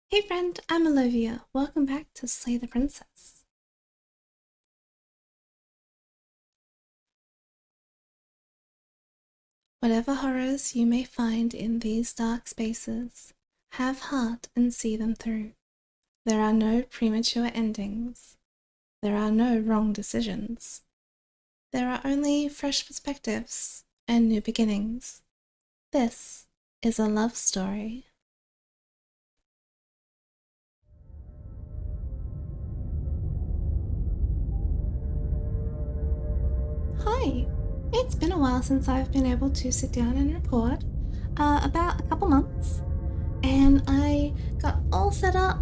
Hey friend, I'm Olivia. Welcome back to Slay the Princess. Whatever horrors you may find in these dark spaces, have heart and see them through. There are no premature endings. There are no wrong decisions. There are only fresh perspectives and new beginnings. This is a love story. Hi! It's been a while since I've been able to sit down and record, about a couple months, and I got all set up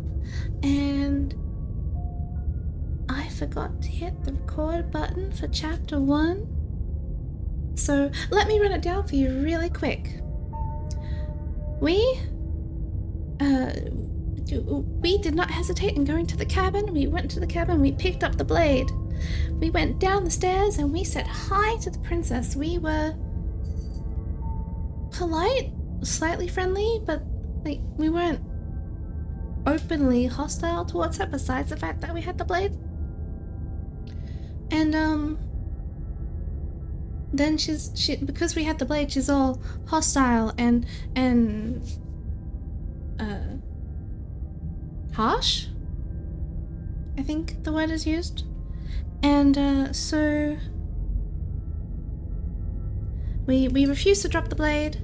and I forgot to hit the record button for chapter 1. So let me run it down for you really quick. We did not hesitate in going to the cabin. We went to the cabin, we picked up the blade. We went down the stairs and we said hi to the princess. We were polite, slightly friendly, but we weren't openly hostile towards her besides the fact that we had the blade. And then she because we had the blade, she's all hostile and harsh, I think the word is used. And so we refused to drop the blade.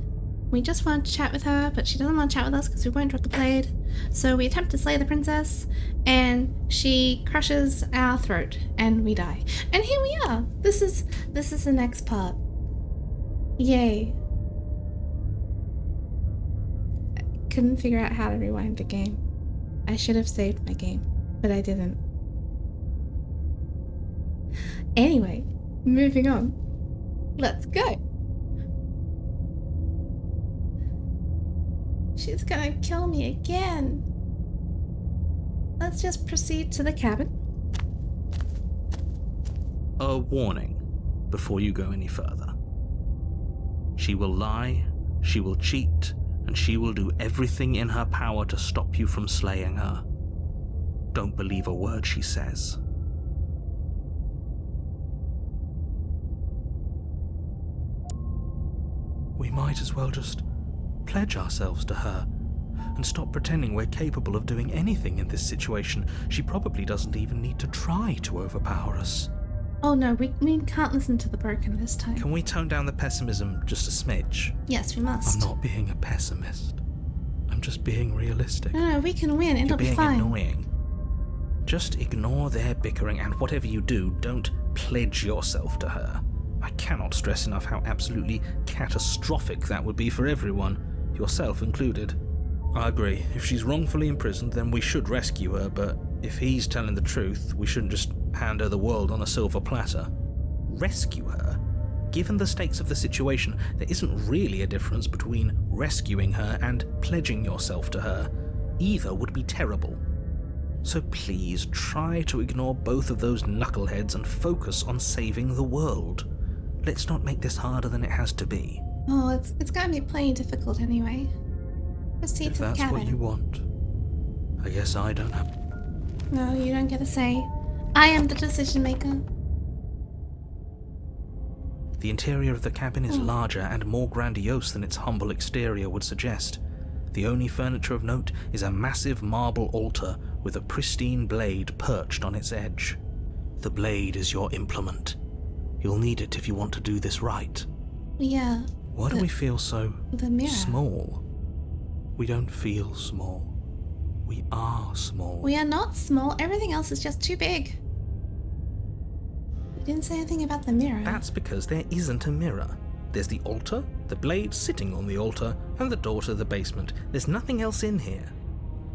We just wanted to chat with her, but she doesn't want to chat with us because we won't drop the blade. So we attempt to slay the princess, and she crushes our throat, and we die. And here we are. This is the next part. Yay. I couldn't figure out how to rewind the game. I should have saved my game, but I didn't. Anyway, moving on. Let's go. She's gonna kill me again. Let's just proceed to the cabin. A warning before you go any further. She will lie, she will cheat, and she will do everything in her power to stop you from slaying her. Don't believe a word she says. We might as well just pledge ourselves to her and stop pretending we're capable of doing anything in this situation. She probably doesn't even need to try to overpower us. Oh no, we can't listen to the broken this time. Can we tone down the pessimism just a smidge? Yes, we must. I'm not being a pessimist. I'm just being realistic. No, we can win. It'll be fine. You're being annoying. Just ignore their bickering, and whatever you do, don't pledge yourself to her. I cannot stress enough how absolutely catastrophic that would be for everyone, yourself included. I agree. If she's wrongfully imprisoned, then we should rescue her, but if he's telling the truth, we shouldn't just hand her the world on a silver platter. Rescue her? Given the stakes of the situation, there isn't really a difference between rescuing her and pledging yourself to her. Either would be terrible. So please try to ignore both of those knuckleheads and focus on saving the world. Let's not make this harder than it has to be. Oh, it's gonna be plenty difficult anyway. Proceed to the cabin. If that's what you want, I guess I don't have... No, you don't get a say. I am the decision maker. The interior of the cabin is larger and more grandiose than its humble exterior would suggest. The only furniture of note is a massive marble altar with a pristine blade perched on its edge. The blade is your implement. You'll need it if you want to do this right. Yeah. Why do we feel so small? We don't feel small. We are small. We are not small. Everything else is just too big. You didn't say anything about the mirror. That's because there isn't a mirror. There's the altar, the blade sitting on the altar, and the door to the basement. There's nothing else in here.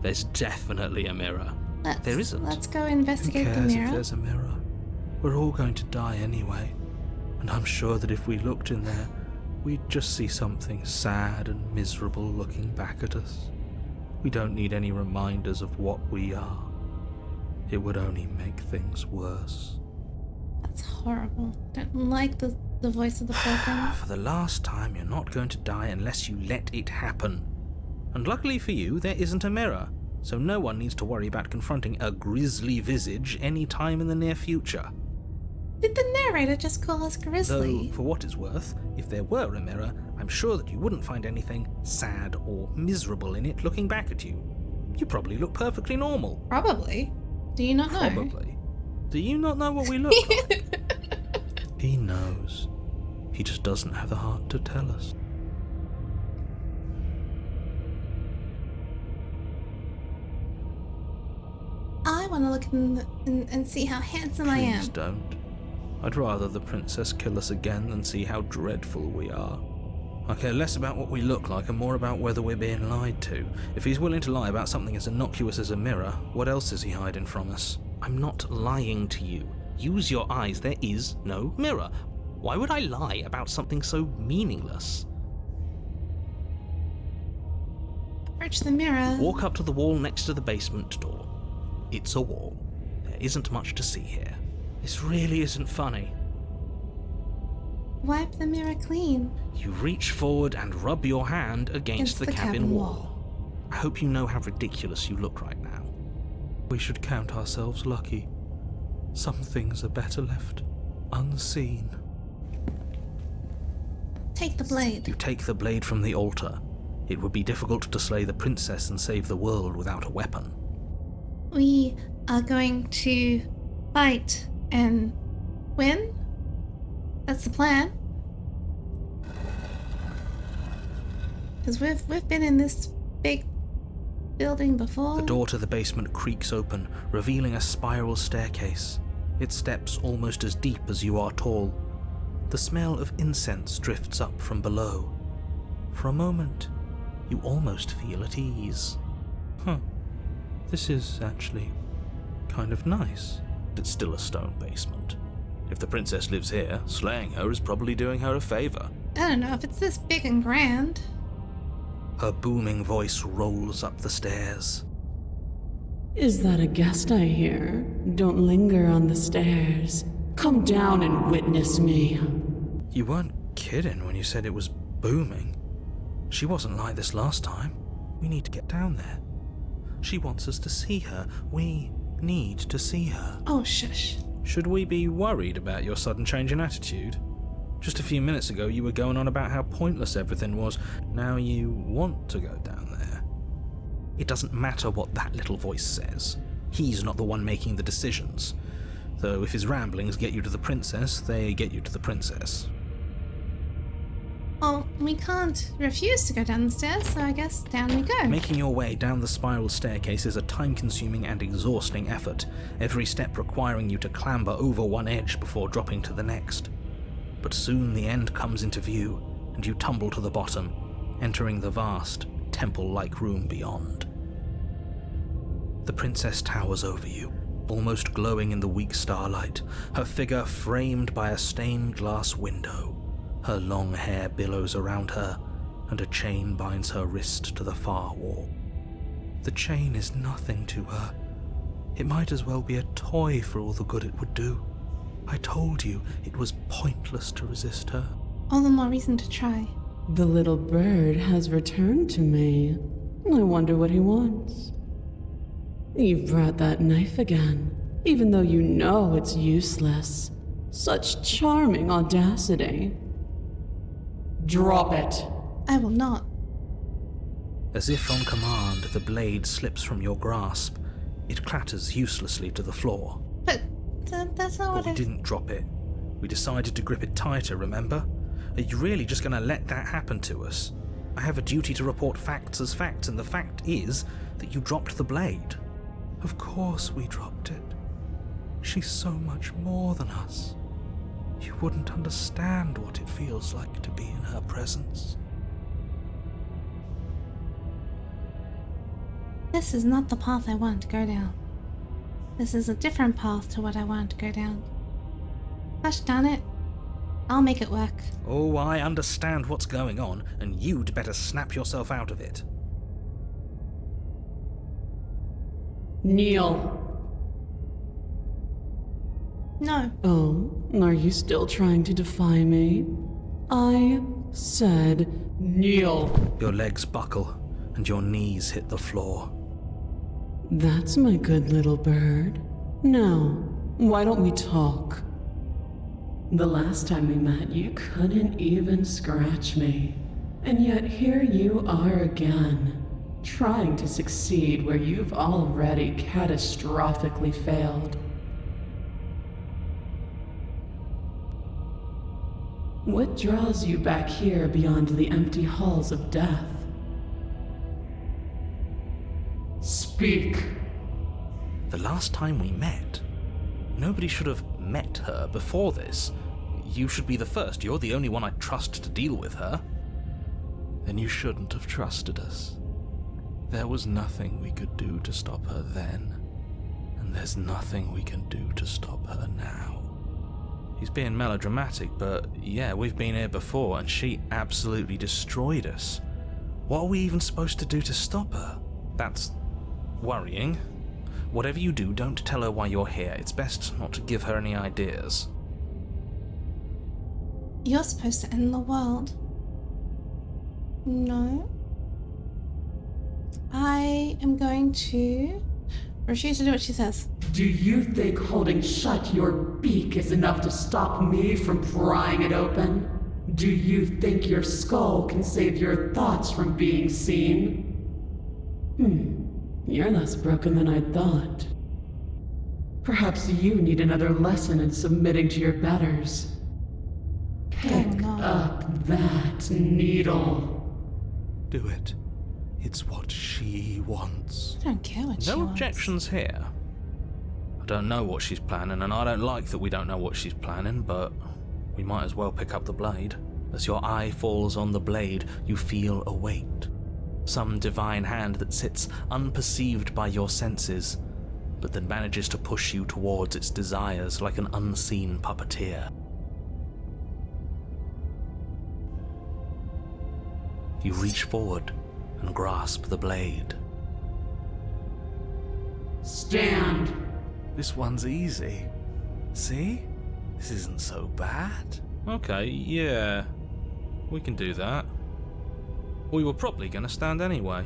There's definitely a mirror. There isn't. Let's go investigate the mirror. Who cares if there's a mirror? We're all going to die anyway. And I'm sure that if we looked in there, we'd just see something sad and miserable looking back at us. We don't need any reminders of what we are. It would only make things worse. That's horrible. Don't like the voice of the falcon. For the last time, you're not going to die unless you let it happen. And luckily for you, there isn't a mirror. so no one needs to worry about confronting a grisly visage any time in the near future. Did the narrator just call us grisly? Though, for what it's worth, if there were a mirror, I'm sure that you wouldn't find anything sad or miserable in it looking back at you. You probably look perfectly normal. Probably. Do you not know? Probably. Do you not know what we look like? He knows. He just doesn't have the heart to tell us. I want to look and see how handsome I am. Please don't. I'd rather the princess kill us again than see how dreadful we are. I care less about what we look like and more about whether we're being lied to. If he's willing to lie about something as innocuous as a mirror, what else is he hiding from us? I'm not lying to you. Use your eyes. There is no mirror. Why would I lie about something so meaningless? Approach the mirror. Walk up to the wall next to the basement door. It's a wall. There isn't much to see here. This really isn't funny. Wipe the mirror clean. You reach forward and rub your hand against the cabin wall. I hope you know how ridiculous you look right now. We should count ourselves lucky. Some things are better left unseen. Take the blade. You take the blade from the altar. It would be difficult to slay the princess and save the world without a weapon. We are going to fight and win? That's the plan. Because we've been in this big building before. The door to the basement creaks open, revealing a spiral staircase. Its steps almost as deep as you are tall. The smell of incense drifts up from below. For a moment, you almost feel at ease. This is actually kind of nice. It's still a stone basement. If the princess lives here, slaying her is probably doing her a favor. I don't know if it's this big and grand. Her booming voice rolls up the stairs. Is that a guest I hear? Don't linger on the stairs. Come down and witness me. You weren't kidding when you said it was booming. She wasn't like this last time. We need to get down there. She wants us to see her. We need to see her. Oh, shush. Should we be worried about your sudden change in attitude? Just a few minutes ago you were going on about how pointless everything was. Now you want to go down there. It doesn't matter what that little voice says. He's not the one making the decisions. Though if his ramblings get you to the princess, they get you to the princess. Well, we can't refuse to go down the stairs, so I guess down we go. Making your way down the spiral staircase is a time-consuming and exhausting effort, every step requiring you to clamber over one edge before dropping to the next. But soon the end comes into view, and you tumble to the bottom, entering the vast, temple-like room beyond. The princess towers over you, almost glowing in the weak starlight, her figure framed by a stained glass window. Her long hair billows around her, and a chain binds her wrist to the far wall. The chain is nothing to her. It might as well be a toy for all the good it would do. I told you it was pointless to resist her. All the more reason to try. The little bird has returned to me. I wonder what he wants. You've brought that knife again, even though you know it's useless. Such charming audacity. Drop it. I will not. As if on command, the blade slips from your grasp. It clatters uselessly to the floor. But that's not But what we I... didn't drop it. We decided to grip it tighter, remember? Are you really just going to let that happen to us? I have a duty to report facts as facts, and the fact is that you dropped the blade. Of course we dropped it. She's so much more than us. You wouldn't understand what it feels like to be in her presence. This is not the path I want to go down. This is a different path to what I want to go down. Gosh darn it. I'll make it work. Oh, I understand what's going on, and you'd better snap yourself out of it. Kneel. No. Oh, are you still trying to defy me? I said kneel. Your legs buckle, and your knees hit the floor. That's my good little bird. Now, why don't we talk? The last time we met, you couldn't even scratch me. And yet here you are again, trying to succeed where you've already catastrophically failed. What draws you back here beyond the empty halls of death? Speak. The last time we met, nobody should have met her before this. You should be the first. You're the only one I trust to deal with her. Then you shouldn't have trusted us. There was nothing we could do to stop her then, and there's nothing we can do to stop her now. He's being melodramatic, but yeah, we've been here before and she absolutely destroyed us. What are we even supposed to do to stop her? That's worrying. Whatever you do, don't tell her why you're here. It's best not to give her any ideas. You're supposed to end the world. No. I am going to refuse to do what she says. Do you think holding shut your beak is enough to stop me from prying it open? Do you think your skull can save your thoughts from being seen? You're less broken than I thought. Perhaps you need another lesson in submitting to your betters. Pick up that needle. Do it. It's what she wants. I don't care what she No wants. objections here. I don't know what she's planning, and I don't like that we don't know what she's planning, but we might as well pick up the blade. As your eye falls on the blade, you feel a weight. Some divine hand that sits unperceived by your senses, but that manages to push you towards its desires like an unseen puppeteer. You reach forward and grasp the blade. Stand. This one's easy. See? This isn't so bad. Okay, yeah, we can do that. We were probably going to stand anyway.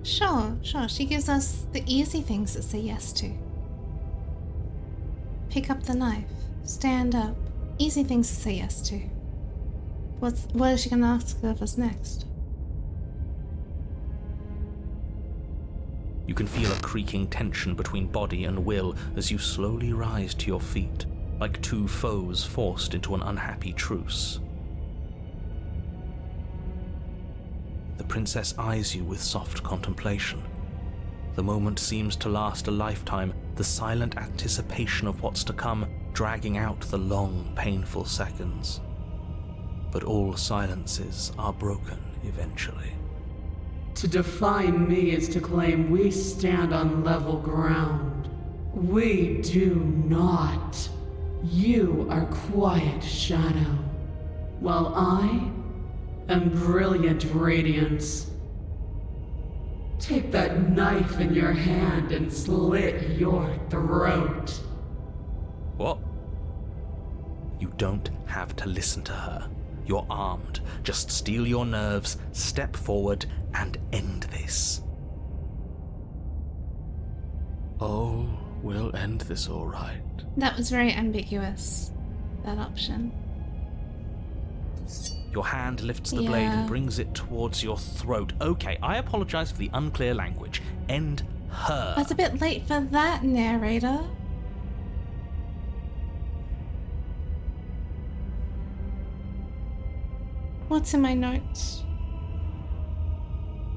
Sure. She gives us the easy things to say yes to. Pick up the knife. Stand up. Easy things to say yes to. What is she going to ask of us next? You can feel a creaking tension between body and will as you slowly rise to your feet, like two foes forced into an unhappy truce. The princess eyes you with soft contemplation. The moment seems to last a lifetime, the silent anticipation of what's to come dragging out the long, painful seconds. But all silences are broken eventually. To define me is to claim we stand on level ground. We do not. You are quiet shadow, while I am brilliant radiance. Take that knife in your hand and slit your throat. What? You don't have to listen to her. You're armed. Just steel your nerves, step forward, and end this. Oh, we'll end this all right. That was very ambiguous, that option. Your hand lifts the blade Yeah. and brings it towards your throat. Okay, I apologize for the unclear language. End her. It's a bit late for that, narrator. What's in my notes?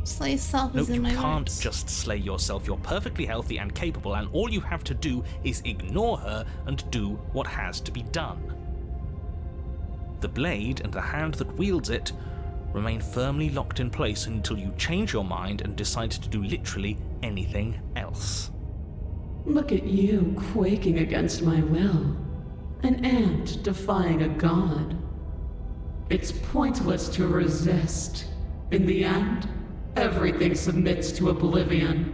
Slay self No, is in you my can't notes. just slay yourself. You're perfectly healthy and capable, and all you have to do is ignore her and do what has to be done. The blade and the hand that wields it remain firmly locked in place until you change your mind and decide to do literally anything else. Look at you quaking against my will. An ant defying a god. It's pointless to resist. In the end, everything submits to oblivion.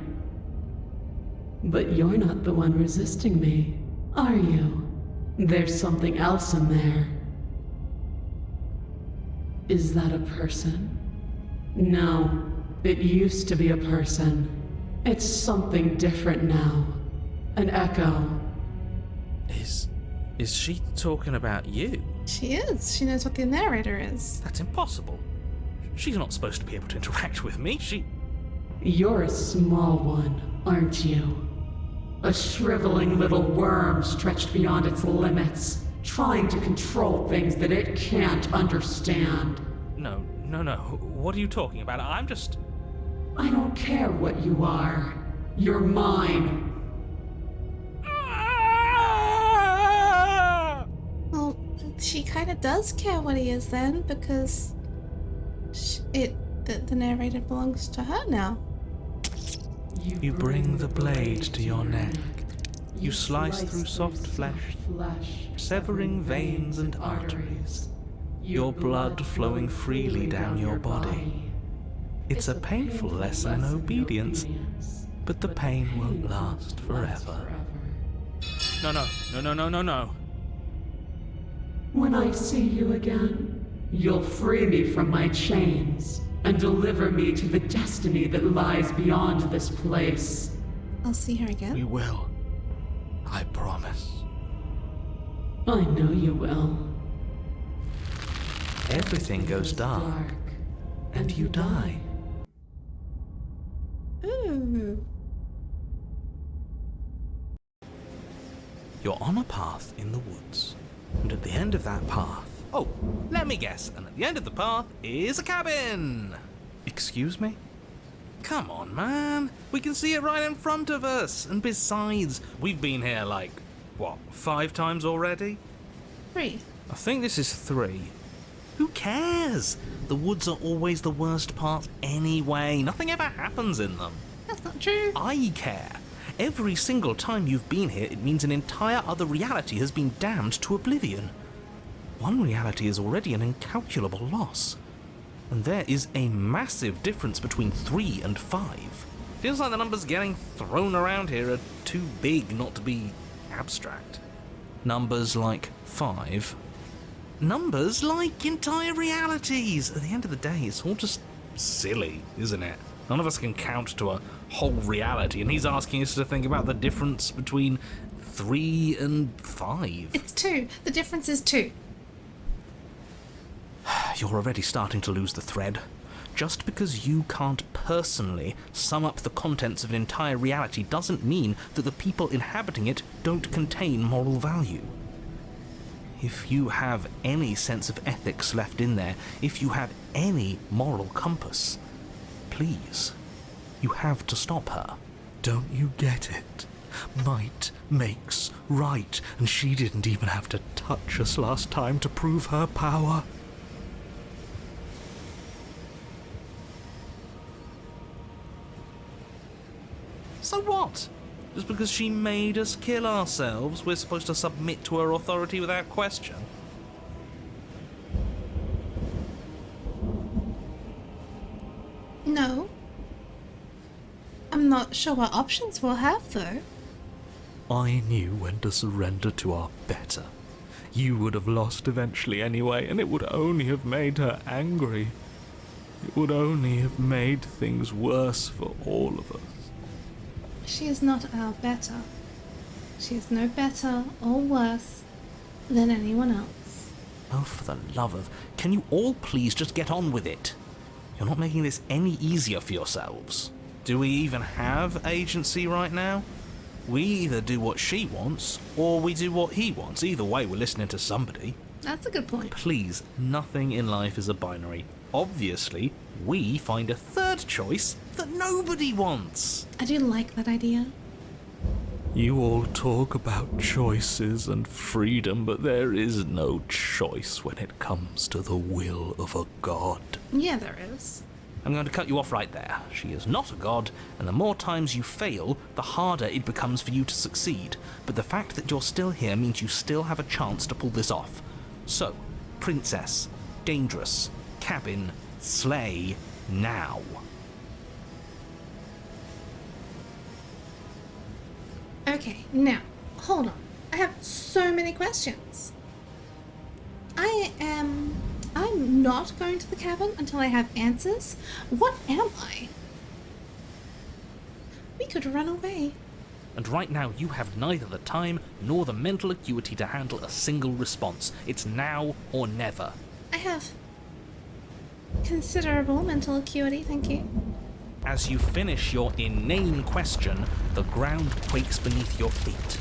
But you're not the one resisting me, are you? There's something else in there. Is that a person? No, it used to be a person. It's something different now. An echo. Is she talking about you? She is. She knows what the narrator is. That's impossible. She's not supposed to be able to interact with me. You're a small one, aren't you? A shriveling little worm stretched beyond its limits, trying to control things that it can't understand. No. What are you talking about? I don't care what you are. You're mine. Well, she kind of does care what he is then, because the narrator belongs to her now. You bring the blade to your neck. You slice through soft flesh, severing veins and arteries. Your blood flowing freely down your body. It's a painful lesson in obedience, but the pain won't last forever. No. When I see you again, you'll free me from my chains and deliver me to the destiny that lies beyond this place. I'll see her again. We will. I promise. I know you will. Everything goes dark, and you die. Ooh. You're on a path in the woods, and at the end of that path... Oh, let me guess, and at the end of the path is a cabin! Excuse me? Come on, man. We can see it right in front of us, and besides, we've been here like, 5 times already? 3. I think this is 3. Who cares? The woods are always the worst part anyway. Nothing ever happens in them. That's not true. I care. Every single time you've been here, it means an entire other reality has been damned to oblivion. One reality is already an incalculable loss. And there is a massive difference between 3 and 5. Feels like the numbers getting thrown around here are too big not to be abstract. Numbers like 5. Numbers like entire realities. At the end of the day, it's all just silly, isn't it? None of us can count to a whole reality, and he's asking us to think about the difference between 3 and 5. It's 2. The difference is 2. You're already starting to lose the thread. Just because you can't personally sum up the contents of an entire reality doesn't mean that the people inhabiting it don't contain moral value. If you have any sense of ethics left in there, if you have any moral compass, please, you have to stop her. Don't you get it? Might makes right, and she didn't even have to touch us last time to prove her power. So what? Just because she made us kill ourselves, we're supposed to submit to her authority without question? No. I'm not sure what options we'll have, though. I knew when to surrender to our better. You would have lost eventually anyway, and it would only have made her angry. It would only have made things worse for all of us. She is not our better. She is no better or worse than anyone else. Oh, for the love of... Can you all please just get on with it? You're not making this any easier for yourselves. Do we even have agency right now? We either do what she wants, or we do what he wants. Either way, we're listening to somebody. That's a good point. Please, nothing in life is a binary. Obviously, we find a third choice that nobody wants. I do like that idea. You all talk about choices and freedom, but there is no choice when it comes to the will of a god. Yeah, there is. I'm going to cut you off right there. She is not a god, and the more times you fail, the harder it becomes for you to succeed. But the fact that you're still here means you still have a chance to pull this off. So, princess, dangerous, cabin, slay, now. Okay, now, hold on. I have so many questions. I'm not going to the cabin until I have answers. What am I? We could run away. And right now you have neither the time nor the mental acuity to handle a single response. It's now or never. I have considerable mental acuity, thank you. As you finish your inane question, the ground quakes beneath your feet.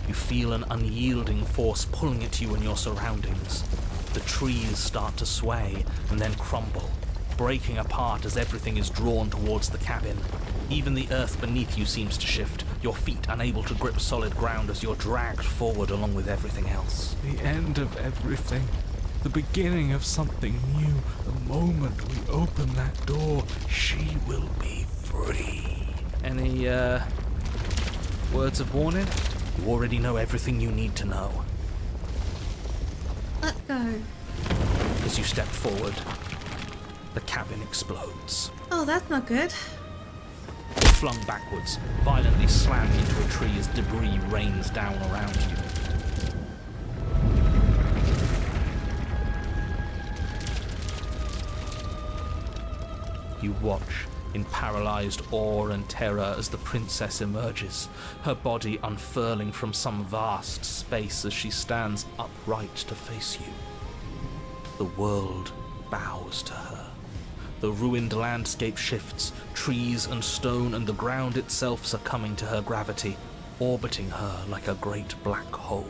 You feel an unyielding force pulling at you and your surroundings. The trees start to sway and then crumble, breaking apart as everything is drawn towards the cabin. Even the earth beneath you seems to shift, your feet unable to grip solid ground as you're dragged forward along with everything else. The end of everything. The beginning of something new. The moment we open that door, she will be free. Any, words of warning? You already know everything you need to know. Let go. As you step forward, the cabin explodes. Oh, that's not good. You're flung backwards, violently slammed into a tree as debris rains down around you. You watch in paralyzed awe and terror as the princess emerges, her body unfurling from some vast space as she stands upright to face you. The world bows to her. The ruined landscape shifts, trees and stone and the ground itself succumbing to her gravity, orbiting her like a great black hole.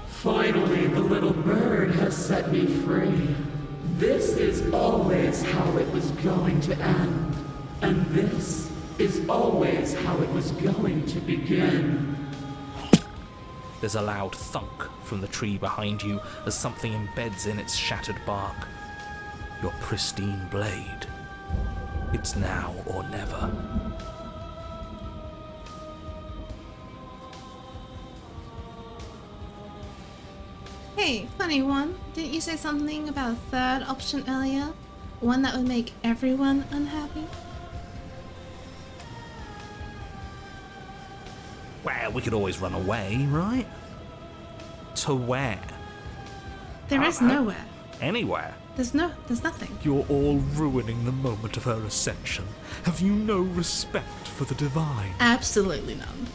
Finally, the little bird has set me free. This is always how it was going to end. And this is always how it was going to begin. There's a loud thunk from the tree behind you as something embeds in its shattered bark. Your pristine blade. It's now or never. Hey, funny one. Didn't you say something about a third option earlier? One that would make everyone unhappy? Well, we could always run away, right? To where? There is nowhere. Anywhere. There's nothing. You're all ruining the moment of her ascension. Have you no respect for the divine? Absolutely none.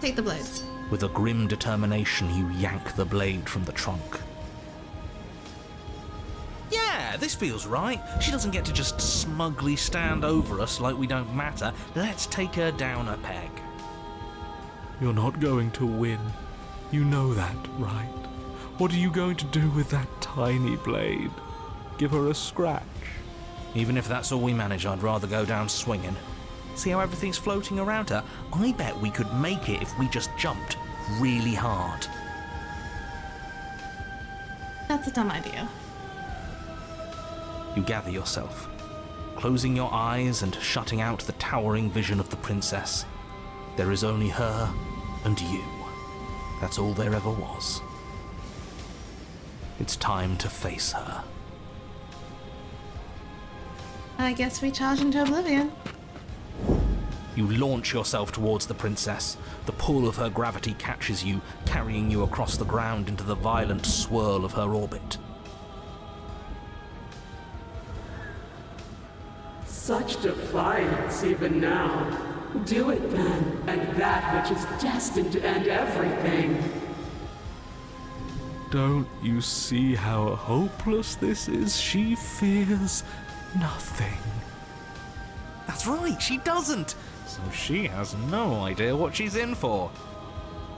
Take the blade. With a grim determination, you yank the blade from the trunk. Yeah, this feels right. She doesn't get to just smugly stand over us like we don't matter. Let's take her down a peg. You're not going to win. You know that, right? What are you going to do with that tiny blade? Give her a scratch? Even if that's all we manage, I'd rather go down swinging. See how everything's floating around her? I bet we could make it if we just jumped really hard. That's a dumb idea. You gather yourself, closing your eyes and shutting out the towering vision of the princess. There is only her and you. That's all there ever was. It's time to face her. I guess we charge into oblivion. You launch yourself towards the princess. The pull of her gravity catches you, carrying you across the ground into the violent swirl of her orbit. Such defiance even now. Do it then, and that which is destined to end everything. Don't you see how hopeless this is? She fears nothing. That's right, she doesn't! So she has no idea what she's in for.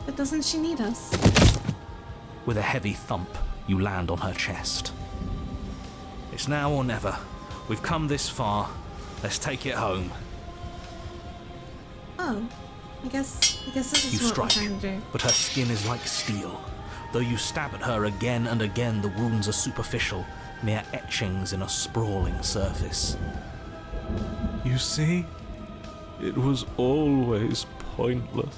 But doesn't she need us? With a heavy thump, you land on her chest. It's now or never. We've come this far. Let's take it home. Oh, I guess this You is what strike, we're trying to do. but her skin is like steel. Though you stab at her again and again, the wounds are superficial, mere etchings in a sprawling surface. You see? It was always pointless.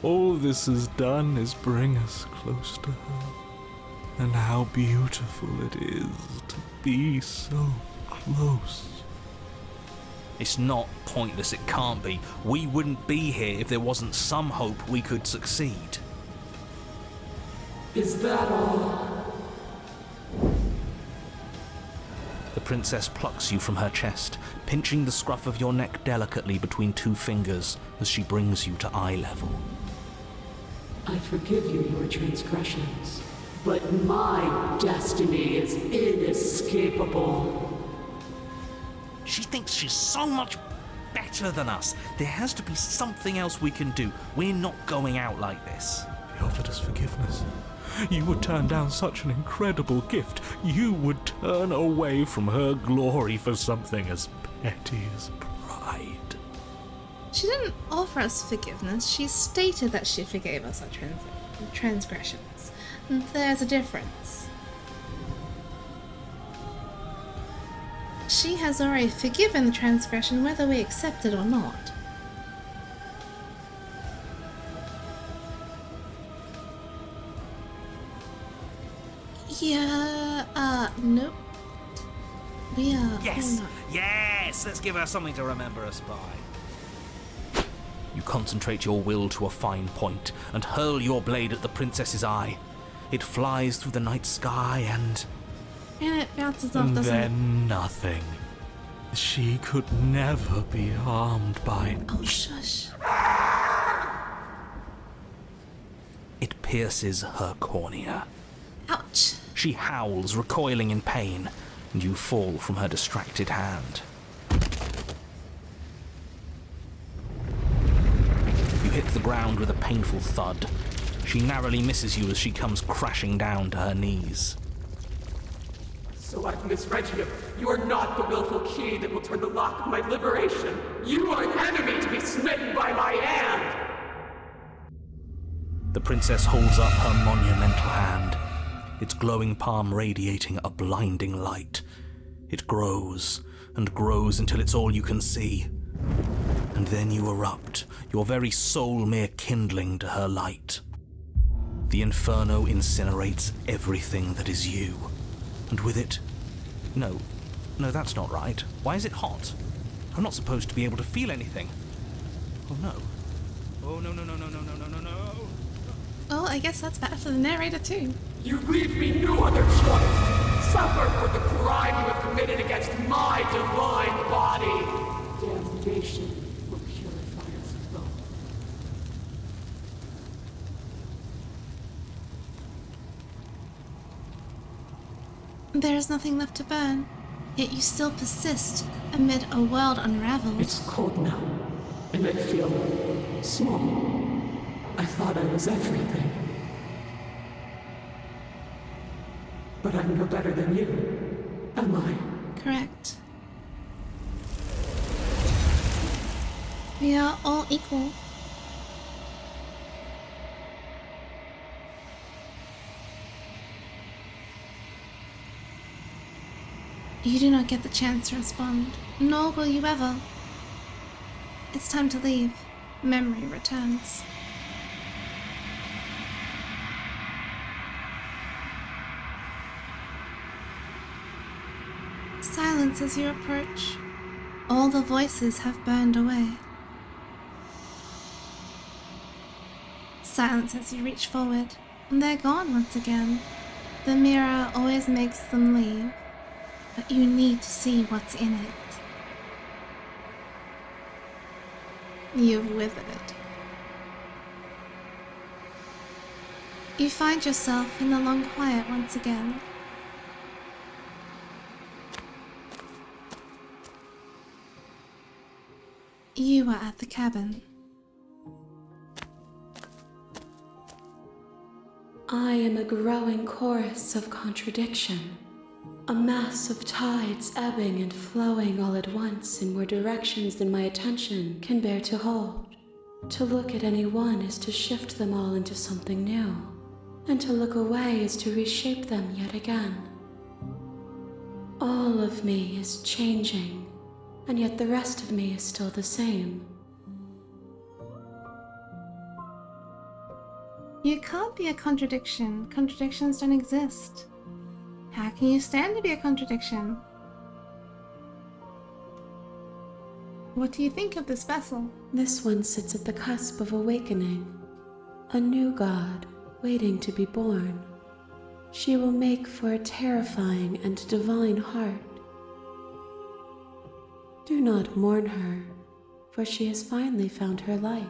All this has done is bring us close to her. And how beautiful it is to be so close. It's not pointless, it can't be. We wouldn't be here if there wasn't some hope we could succeed. Is that all? The princess plucks you from her chest, pinching the scruff of your neck delicately between two fingers as she brings you to eye level. I forgive you your transgressions, but my destiny is inescapable. She thinks she's so much better than us. There has to be something else we can do. We're not going out like this. He offered us forgiveness. You would turn down such an incredible gift. You would turn away from her glory for something as petty as pride. She didn't offer us forgiveness. She stated that she forgave us our transgressions. There's a difference. She has already forgiven the transgression whether we accept it or not. Yeah, nope. We are... Yes! not. Yes! Let's give her something to remember us by. You concentrate your will to a fine point and hurl your blade at the princess's eye. It flies through the night sky and it bounces off, And doesn't it? then nothing. She could never be harmed by... Oh, shush. it pierces her cornea. Ouch. She howls, recoiling in pain, and you fall from her distracted hand. You hit the ground with a painful thud. She narrowly misses you as she comes crashing down to her knees. So I've misread you. You are not the willful key that will turn the lock of my liberation. You are an enemy to be smitten by my hand. The princess holds up her monumental hand, its glowing palm radiating a blinding light. It grows and grows until it's all you can see. And then you erupt, your very soul mere kindling to her light. The inferno incinerates everything that is you. And with it... No, that's not right. Why is it hot? I'm not supposed to be able to feel anything. Oh no. Oh no. Oh, I guess that's bad for the narrator too. You leave me no other choice. Suffer for the crime you have committed against my divine body. Damnation will purify us both. There is nothing left to burn, yet you still persist amid a world unraveled. It's cold now, and I feel small. I thought I was everything. But I'm no better than you, am I? Correct. We are all equal. You do not get the chance to respond, nor will you ever. It's time to leave. Memory returns. Silence as you approach. All the voices have burned away. Silence as you reach forward, and they're gone once again. The mirror always makes them leave, but you need to see what's in it. You've withered. You find yourself in the long quiet once again. You are at the cabin. I am a growing chorus of contradiction, a mass of tides ebbing and flowing all at once in more directions than my attention can bear to hold. To look at any one is to shift them all into something new, and to look away is to reshape them yet again. All of me is changing, and yet the rest of me is still the same. You can't be a contradiction. Contradictions don't exist. How can you stand to be a contradiction? What do you think of this vessel? This one sits at the cusp of awakening, a new god waiting to be born. She will make for a terrifying and divine heart, Do not mourn her, for she has finally found her light.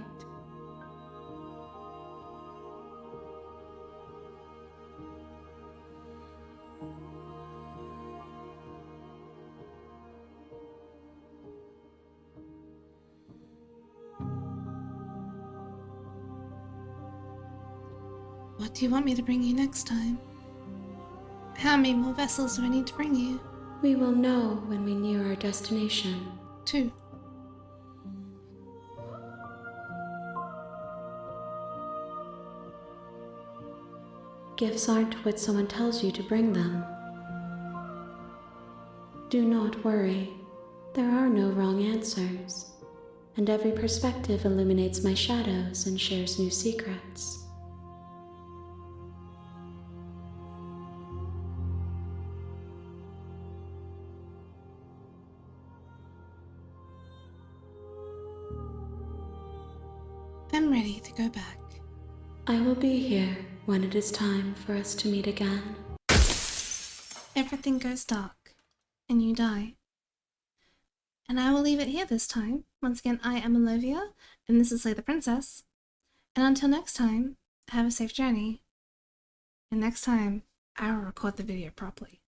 What do you want me to bring you next time? How many more vessels do I need to bring you? We will know when we near our destination. 2. Gifts aren't what someone tells you to bring them. Do not worry. There are no wrong answers, and every perspective illuminates my shadows and shares new secrets. I'm ready to go back. I will be here when it is time for us to meet again. Everything goes dark, and you die. And I will leave it here this time. Once again, I am Olivia, and this is Slay the Princess. And until next time, have a safe journey. And next time, I will record the video properly.